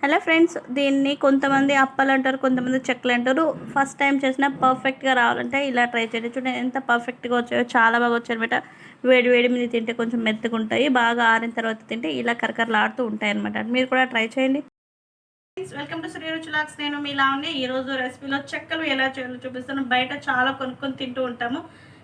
Hello friends, దీన్ని కొంతమంది అప్పలు అంటారు, కొంతమంది చెక్కలు అంటారు. ఫస్ట్ టైం చేసిన పర్ఫెక్ట్గా రావాలంటే ఇలా ట్రై చేయండి. చూడండి ఎంత పర్ఫెక్ట్గా వచ్చాయో, చాలా బాగా వచ్చాయి అనమాట. వేడి వేడి మీద తింటే కొంచెం మెత్తగా ఉంటాయి, బాగా ఆరిన తర్వాత తింటే ఇలా కరకరలాడుతూ ఉంటాయి అనమాట. మీరు కూడా ట్రై చేయండి. వెల్కమ్ టు శ్రీ రుచిలాక్స్. నేను మీ లావణ్య. ఈరోజు రెసిపీలో చెక్కలు ఎలా చేయాలో చూపిస్తాను. బయట చాలా కొనుక్కొని తింటూ ఉంటాము,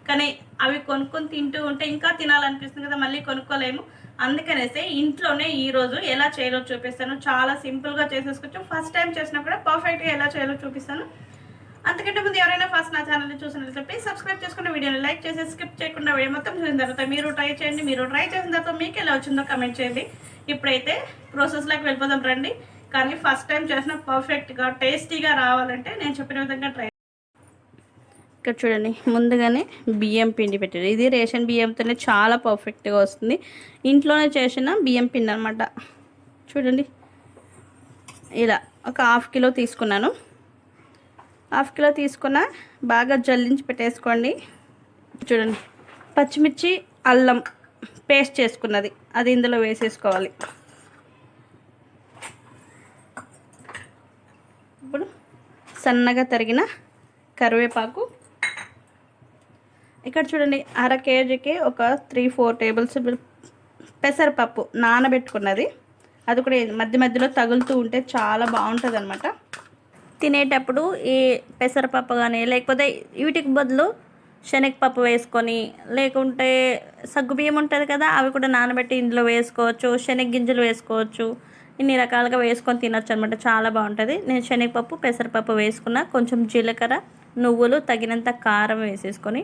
కానీ అవి కొనుక్కొని తింటూ ఉంటే ఇంకా తినాలనిపిస్తుంది కదా, మళ్ళీ కొనుక్కోలేము. అందుకనేసి ఇంట్లోనే ఈరోజు ఎలా చేయాలో చూపిస్తాను. చాలా సింపుల్గా చేసేసుకోవచ్చు. ఫస్ట్ టైం చేసినా కూడా పర్ఫెక్ట్గా ఎలా చేయాలో చూపిస్తాను. అంతకంటే ముందు ఎవరైనా ఫస్ట్ నా ఛానల్ని చూసినట్లయితే సబ్స్క్రైబ్ చేసుకున్న వీడియోని లైక్ చేసి స్కిప్ చేయకుండా వీడియో మొత్తం చూసిన తర్వాత మీరు ట్రై చేయండి. మీరు ట్రై చేసిన తర్వాత మీకు ఎలా వచ్చిందో కమెంట్ చేయండి. ఇప్పుడైతే ప్రాసెస్లోకి వెళ్ళిపోదాం రండి. కానీ ఫస్ట్ టైం చేసిన పర్ఫెక్ట్గా టేస్టీగా రావాలంటే నేను చెప్పిన విధంగా ట్రై. ఇక్కడ చూడండి, ముందుగానే బియ్యం పిండి పెట్టారు. ఇది రేషన్ బియ్యంతోనే చాలా పర్ఫెక్ట్గా వస్తుంది. ఇంట్లోనే చేసిన బియ్యం పిండి అనమాట. చూడండి, ఇలా ఒక హాఫ్ కిలో తీసుకున్నాను. హాఫ్ కిలో తీసుకున్న బాగా జల్లించి పెట్టేసుకోండి. చూడండి, పచ్చిమిర్చి అల్లం పేస్ట్ చేసుకున్నది అది ఇందులో వేసేసుకోవాలి. ఇప్పుడు సన్నగా తరిగిన కరివేపాకు. ఇక్కడ చూడండి, అర కేజీకి ఒక 3-4 టేబుల్ స్పూన్ పెసరపప్పు నానబెట్టుకున్నది. అది కూడా మధ్య మధ్యలో తగులుతూ ఉంటే చాలా బాగుంటుంది అనమాట. తినేటప్పుడు ఈ పెసరపప్పు కానీ లేకపోతే వీటికి బదులు శనగపప్పు వేసుకొని, లేకుంటే సగ్గుబియ్యం ఉంటుంది కదా, అవి కూడా నానబెట్టి ఇందులో వేసుకోవచ్చు. శనగ గింజలు వేసుకోవచ్చు. ఇన్ని రకాలుగా వేసుకొని తినొచ్చు అనమాట. చాలా బాగుంటుంది. నేను శనగపప్పు పెసరపప్పు వేసుకున్న, కొంచెం జీలకర్ర, నువ్వులు, తగినంత కారం వేసేసుకొని,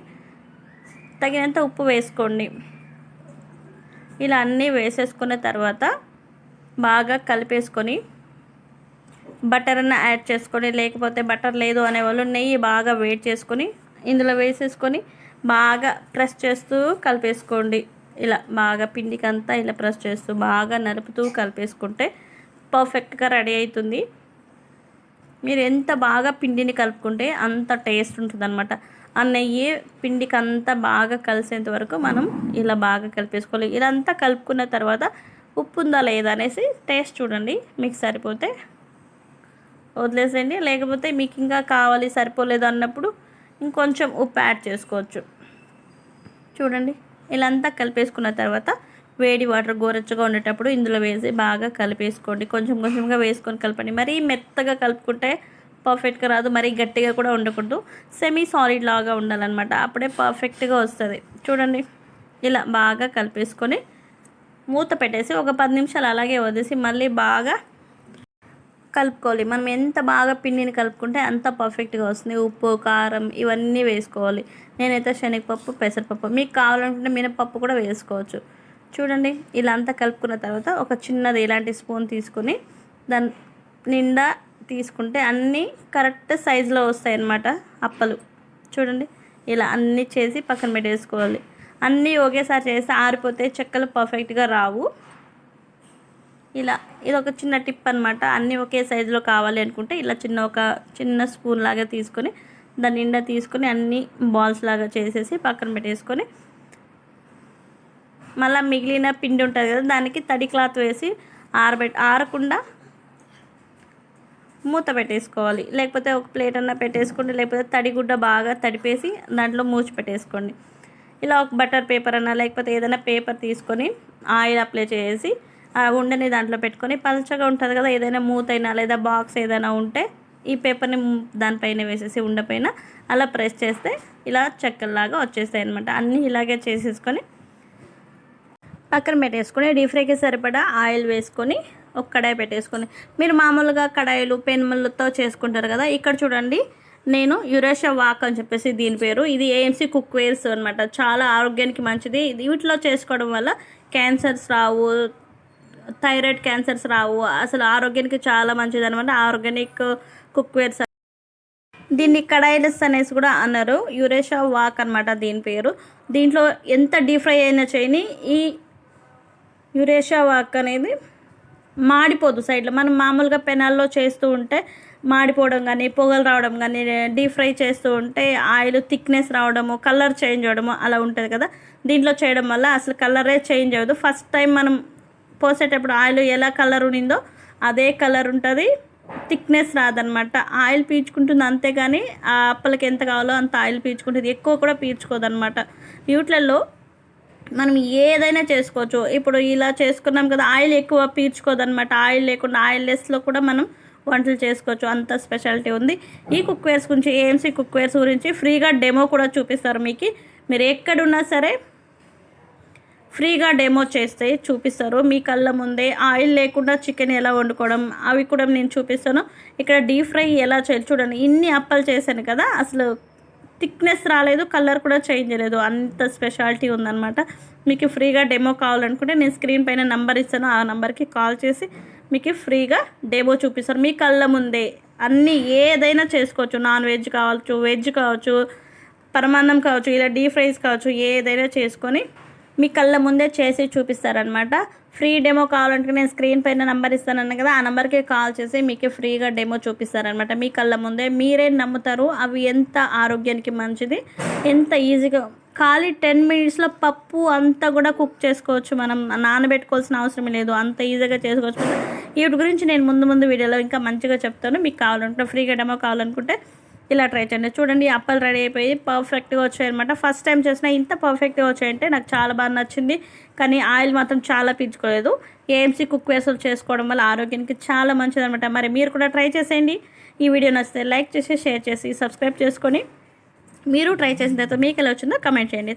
తగినంత ఉప్పు వేసుకోండి. ఇలా అన్నీ వేసేసుకున్న తర్వాత బాగా కలిపేసుకొని బటర్ అన్న యాడ్ చేసుకొని, లేకపోతే బటర్ లేదు అనేవాళ్ళు నెయ్యి బాగా వేడి చేసుకొని ఇందులో వేసేసుకొని బాగా ప్రెస్ చేస్తూ కలిపేసుకోండి. ఇలా బాగా పిండికంతా ఇలా ప్రెస్ చేస్తూ బాగా నలుపుతూ కలిపేసుకుంటే పర్ఫెక్ట్గా రెడీ అవుతుంది. మీరు ఎంత బాగా పిండిని కలుపుకుంటే అంత టేస్ట్ ఉంటుంది అనమాట. ఆ నెయ్యి పిండికి అంతా బాగా కలిసేంత వరకు మనం ఇలా బాగా కలిపేసుకోవాలి. ఇదంతా కలుపుకున్న తర్వాత ఉప్పు ఉందా లేదా అనేసి టేస్ట్ చూడండి. మీకు సరిపోతే వదిలేసేయండి, లేకపోతే మీకు ఇంకా కావాలి సరిపోలేదు అన్నప్పుడు ఇంకొంచెం ఉప్పు యాడ్ చేసుకోవచ్చు. చూడండి, ఇలా అంతా కలిపేసుకున్న తర్వాత వేడి వాటర్ గోరెచ్చగా ఉండేటప్పుడు ఇందులో వేసి బాగా కలిపేసుకోండి. కొంచెం కొంచెంగా వేసుకొని కలపండి. మరీ మెత్తగా కలుపుకుంటే పర్ఫెక్ట్గా రాదు, మరీ గట్టిగా కూడా ఉండకూడదు. సెమీ సాలిడ్ లాగా ఉండాలన్నమాట. అప్పుడే పర్ఫెక్ట్గా వస్తుంది. చూడండి, ఇలా బాగా కలిపేసుకొని మూత పెట్టేసి ఒక 10 నిమిషాలు అలాగే వదిలేసి మళ్ళీ బాగా కలుపుకోవాలి. మనం ఎంత బాగా పిండిని కలుపుకుంటే అంత పర్ఫెక్ట్గా వస్తుంది. ఉప్పు, కారం ఇవన్నీ వేసుకోవాలి. నేనైతే శనగపప్పు, పెసరపప్పు, మీకు కావాలనుకుంటే మినపప్పు కూడా వేసుకోవచ్చు. చూడండి, ఇలా అంతా కలుపుకున్న తర్వాత ఒక చిన్నది ఇలాంటి స్పూన్ తీసుకొని దాని నిండా తీసుకుంటే అన్నీ కరెక్ట్ సైజులో వస్తాయి అన్నమాట అప్పలు. చూడండి, ఇలా అన్నీ చేసి పక్కన పెట్టేసుకోవాలి. అన్నీ ఒకేసారి చేస్తే ఆరిపోతే చెక్కలు పర్ఫెక్ట్గా రావు. ఇలా ఇది ఒక చిన్న టిప్ అనమాట. అన్నీ ఒకే సైజులో కావాలి అనుకుంటే ఇలా ఒక చిన్న స్పూన్ లాగా తీసుకొని దాని నిండా తీసుకొని అన్నీ బాల్స్ లాగా చేసేసి పక్కన పెట్టేసుకొని, మళ్ళీ మిగిలిన పిండి ఉంటుంది కదా, దానికి తడి క్లాత్ వేసి ఆరకుండా మూత పెట్టేసుకోవాలి. లేకపోతే ఒక ప్లేట్ అన్నా పెట్టేసుకోండి, లేకపోతే తడిగుడ్డ బాగా తడిపేసి దాంట్లో మూచి పెట్టేసుకోండి. ఇలా ఒక బటర్ పేపర్ అన్నా లేకపోతే ఏదైనా పేపర్ తీసుకొని ఆయిల్ అప్లై చేసి ఆ ఉండని దాంట్లో పెట్టుకొని, పల్చగా ఉంటుంది కదా, ఏదైనా మూత అయినా లేదా బాక్స్ ఏదైనా ఉంటే ఈ పేపర్ని దానిపైన వేసేసి ఉండపైన అలా ప్రెస్ చేస్తే ఇలా చెక్కల్లాగా వచ్చేస్తాయి అనమాట. అన్నీ ఇలాగే చేసేసుకొని పక్కన పెట్టేసుకొని డీప్ ఫ్రైకి సరిపడా ఆయిల్ వేసుకొని ఒక కడాయి పెట్టేసుకొని, మీరు మామూలుగా కడాయిలు పెనుములతో చేసుకుంటారు కదా, ఇక్కడ చూడండి నేను యురేషియా వాక్ అని చెప్పేసి దీని పేరు. ఇది ఏఎంసీ కుక్ వేర్స్ అనమాట. చాలా ఆరోగ్యానికి మంచిది. వీటిలో చేసుకోవడం వల్ల క్యాన్సర్స్ రావు, థైరాయిడ్ క్యాన్సర్స్ రావు. అసలు ఆరోగ్యానికి చాలా మంచిది అనమాట. ఆర్గానిక్ కుక్వేర్స్, దీన్ని కడాయిలెస్ అనేసి కూడా అన్నారు. యురేషియా వాక్ అనమాట దీని పేరు. దీంట్లో ఎంత డీప్ ఫ్రై అయినా చేయని ఈ యురేషియా వాక్ అనేది మాడిపోదు సైడ్లో. మనం మామూలుగా పెనాల్లో చేస్తూ ఉంటే మాడిపోవడం కానీ, పొగలు రావడం కానీ, డీప్ ఫ్రై చేస్తూ ఉంటే ఆయిల్ థిక్నెస్ రావడము, కలర్ చేంజ్ అవ్వడము అలా ఉంటుంది కదా. దీంట్లో చేయడం వల్ల అసలు కలరే చేంజ్ అవ్వదు. ఫస్ట్ టైం మనం పోసేటప్పుడు ఆయిల్ ఎలా కలర్ ఉండిందో అదే కలర్ ఉంటుంది, థిక్నెస్ రాదనమాట. ఆయిల్ పీల్చుకుంటుంది అంతేగాని ఆ అప్పలకి ఎంత కావాలో అంత ఆయిల్ పీల్చుకుంటుంది, ఎక్కువ కూడా పీల్చుకోదనమాట. వీటిలలో మనం ఏదైనా చేసుకోవచ్చు. ఇప్పుడు ఇలా చేసుకున్నాం కదా, ఆయిల్ ఎక్కువ పీల్చుకోదనమాట. ఆయిల్ లేకుండా ఆయిల్ లెస్లో కూడా మనం వంటలు చేసుకోవచ్చు, అంత స్పెషాలిటీ ఉంది. ఈ కుక్వేర్స్ గురించి, ఏఎంసీ కుక్వేర్స్ గురించి ఫ్రీగా డెమో కూడా చూపిస్తారు మీకు. మీరు ఎక్కడున్నా సరే ఫ్రీగా డెమో చేస్తే చూపిస్తారు మీ కళ్ళ ముందే. ఆయిల్ లేకుండా చికెన్ ఎలా వండుకోవడం అవి కూడా నేను చూపిస్తాను. ఇక్కడ డీప్ ఫ్రై ఎలా చేయాలి చూడండి. ఇన్ని అప్పలు చేశాను కదా, అసలు థిక్నెస్ రాలేదు, కలర్ కూడా చేంజ్ చేయలేదు, అంత స్పెషాలిటీ ఉందన్నమాట. మీకు ఫ్రీగా డెమో కావాలనుకుంటే నేను స్క్రీన్ పైన నెంబర్ ఇస్తాను, ఆ నెంబర్కి కాల్ చేసి మీకు ఫ్రీగా డెమో చూపిస్తారు మీ కళ్ళ ముందే. అన్నీ ఏదైనా చేసుకోవచ్చు, నాన్ వెజ్ కావచ్చు, వెజ్ కావచ్చు, పరమాన్నం కావచ్చు, ఇలా డీప్ ఫ్రైస్ కావచ్చు, ఏదైనా చేసుకొని మీ కళ్ళ ముందే చేసి చూపిస్తారనమాట. ఫ్రీ డెమో కావాలంటే నేను స్క్రీన్ పైన నెంబర్ ఇస్తానన్నా కదా, ఆ నెంబర్కి కాల్ చేసి మీకు ఫ్రీగా డెమో చూపిస్తారనమాట మీ కళ్ళ ముందే. మీరే నమ్ముతారు అవి ఎంత ఆరోగ్యానికి మంచిది, ఎంత ఈజీగా. ఖాళీ 10 మినిట్స్లో పప్పు అంతా కూడా కుక్ చేసుకోవచ్చు, మనం నానబెట్టుకోవాల్సిన అవసరం లేదు, అంత ఈజీగా చేసుకోవచ్చు. వీటి గురించి నేను ముందు వీడియోలో ఇంకా మంచిగా చెప్తాను. మీకు కావాలంటే ఫ్రీగా డెమో కావాలనుకుంటే ఇలా ట్రై చేయండి. చూడండి అప్పలు రెడీ అయిపోయి పర్ఫెక్ట్గా వచ్చాయన్నమాట. ఫస్ట్ టైం చేసినా ఇంత పర్ఫెక్ట్గా వచ్చాయంటే నాకు చాలా బాగా నచ్చింది. కానీ ఆయిల్ మాత్రం చాలా పీల్చుకోలేదు. ఏఎంసీ కుక్వేర్స్ చేసుకోవడం వల్ల ఆరోగ్యానికి చాలా మంచిది అనమాట. మరి మీరు కూడా ట్రై చేసేయండి. ఈ వీడియో నచ్చితే లైక్ చేసి, షేర్ చేసి, సబ్స్క్రైబ్ చేసుకొని మీరు ట్రై చేసిన తర్వాత మీకు ఎలా వచ్చిందో కమెంట్ చేయండి.